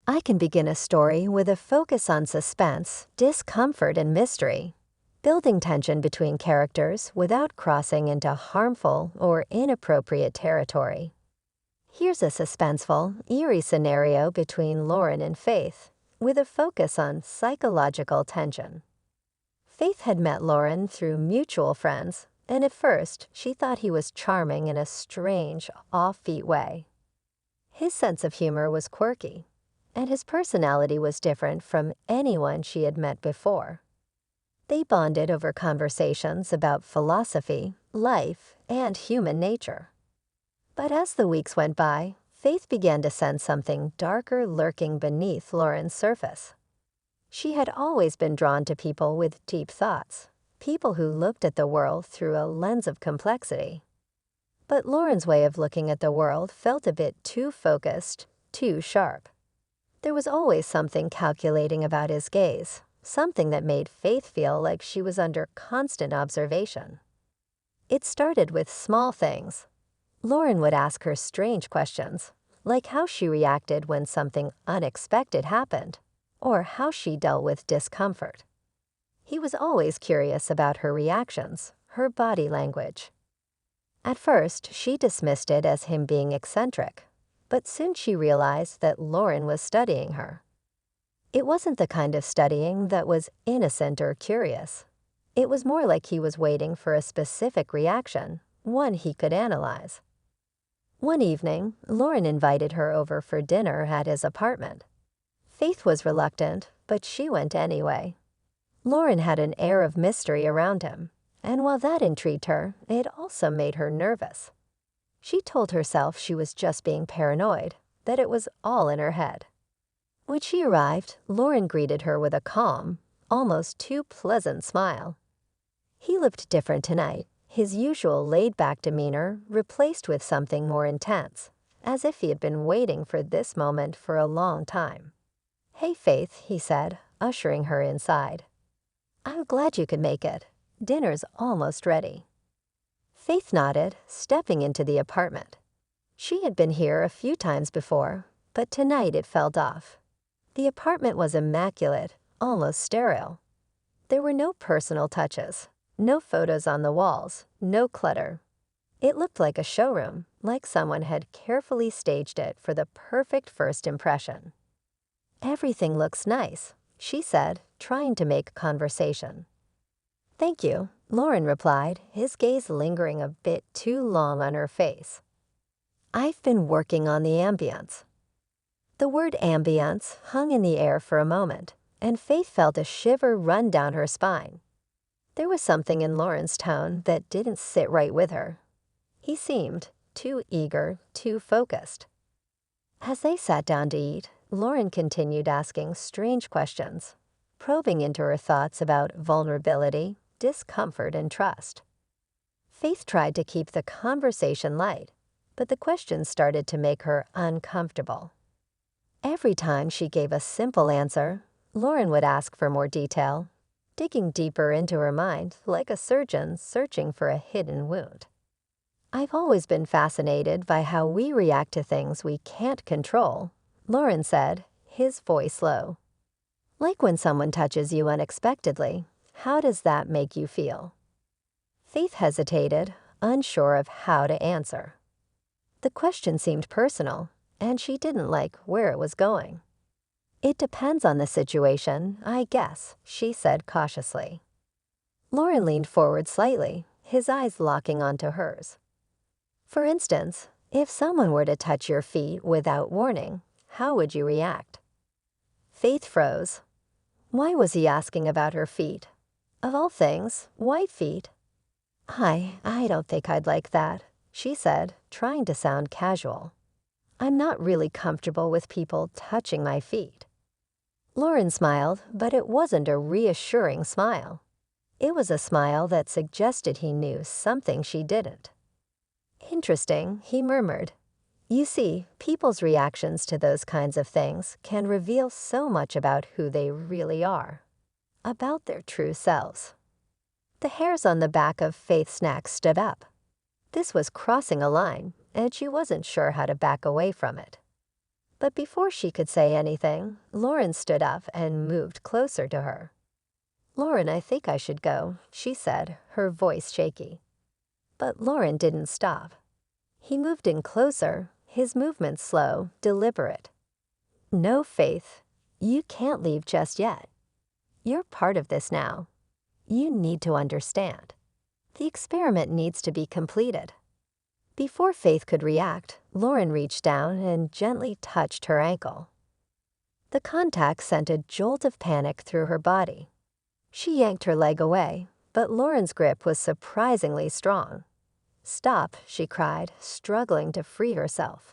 I can begin a story with a focus on suspense, discomfort, and mystery, building tension between characters without crossing into harmful or inappropriate territory. Here's a suspenseful, eerie scenario between Loren and Faith, with a focus on psychological tension. Faith had met Loren through mutual friends, and at first she thought he was charming in a strange, offbeat way. His sense of humor was quirky, and his personality was different from anyone she had met before. They bonded over conversations about philosophy, life, and human nature. But as the weeks went by, Faith began to sense something darker lurking beneath Loren's surface. She had always been drawn to people with deep thoughts, people who looked at the world through a lens of complexity. But Loren's way of looking at the world felt a bit too focused, too sharp. There was always something calculating about his gaze, something that made Faith feel like she was under constant observation. It started with small things. Loren would ask her strange questions, like how she reacted when something unexpected happened, or how she dealt with discomfort. He was always curious about her reactions, her body language. At first, she dismissed it as him being eccentric, but soon she realized that Loren was studying her. It wasn't the kind of studying that was innocent or curious. It was more like he was waiting for a specific reaction, one he could analyze. One evening, Loren invited her over for dinner at his apartment. Faith was reluctant, but she went anyway. Loren had an air of mystery around him, and while that intrigued her, it also made her nervous. She told herself she was just being paranoid, that it was all in her head. When she arrived, Loren greeted her with a calm, almost too pleasant smile. He looked different tonight, his usual laid-back demeanor replaced with something more intense, as if he had been waiting for this moment for a long time. "Hey, Faith," he said, ushering her inside. "I'm glad you could make it. Dinner's almost ready." Faith nodded, stepping into the apartment. She had been here a few times before, but tonight it felt off. The apartment was immaculate, almost sterile. There were no personal touches, no photos on the walls, no clutter. It looked like a showroom, like someone had carefully staged it for the perfect first impression. "Everything looks nice," she said, trying to make conversation. "Thank you," Loren replied, his gaze lingering a bit too long on her face. "I've been working on the ambience." The word ambience hung in the air for a moment, and Faith felt a shiver run down her spine. There was something in Loren's tone that didn't sit right with her. He seemed too eager, too focused. As they sat down to eat, Loren continued asking strange questions, probing into her thoughts about vulnerability, discomfort, and trust. Faith tried to keep the conversation light, but the questions started to make her uncomfortable. Every time she gave a simple answer, Loren would ask for more detail, digging deeper into her mind like a surgeon searching for a hidden wound. "I've always been fascinated by how we react to things we can't control," Loren said, his voice low. "Like when someone touches you unexpectedly, how does that make you feel?" Faith hesitated, unsure of how to answer. The question seemed personal, and she didn't like where it was going. "It depends on the situation, I guess," she said cautiously. Loren leaned forward slightly, his eyes locking onto hers. "For instance, if someone were to touch your feet without warning, how would you react?" Faith froze. Why was he asking about her feet? Of all things, white feet. I don't think I'd like that," she said, trying to sound casual. "I'm not really comfortable with people touching my feet." Loren smiled, but it wasn't a reassuring smile. It was a smile that suggested he knew something she didn't. "Interesting," he murmured. "You see, people's reactions to those kinds of things can reveal so much about who they really are, about their true selves." The hairs on the back of Faith's neck stood up. This was crossing a line, and she wasn't sure how to back away from it. But before she could say anything, Loren stood up and moved closer to her. "Loren, I think I should go," she said, her voice shaky. But Loren didn't stop. He moved in closer, his movements slow, deliberate. "No, Faith, you can't leave just yet. You're part of this now. You need to understand. The experiment needs to be completed." Before Faith could react, Loren reached down and gently touched her ankle. The contact sent a jolt of panic through her body. She yanked her leg away, but Loren's grip was surprisingly strong. "Stop," she cried, struggling to free herself.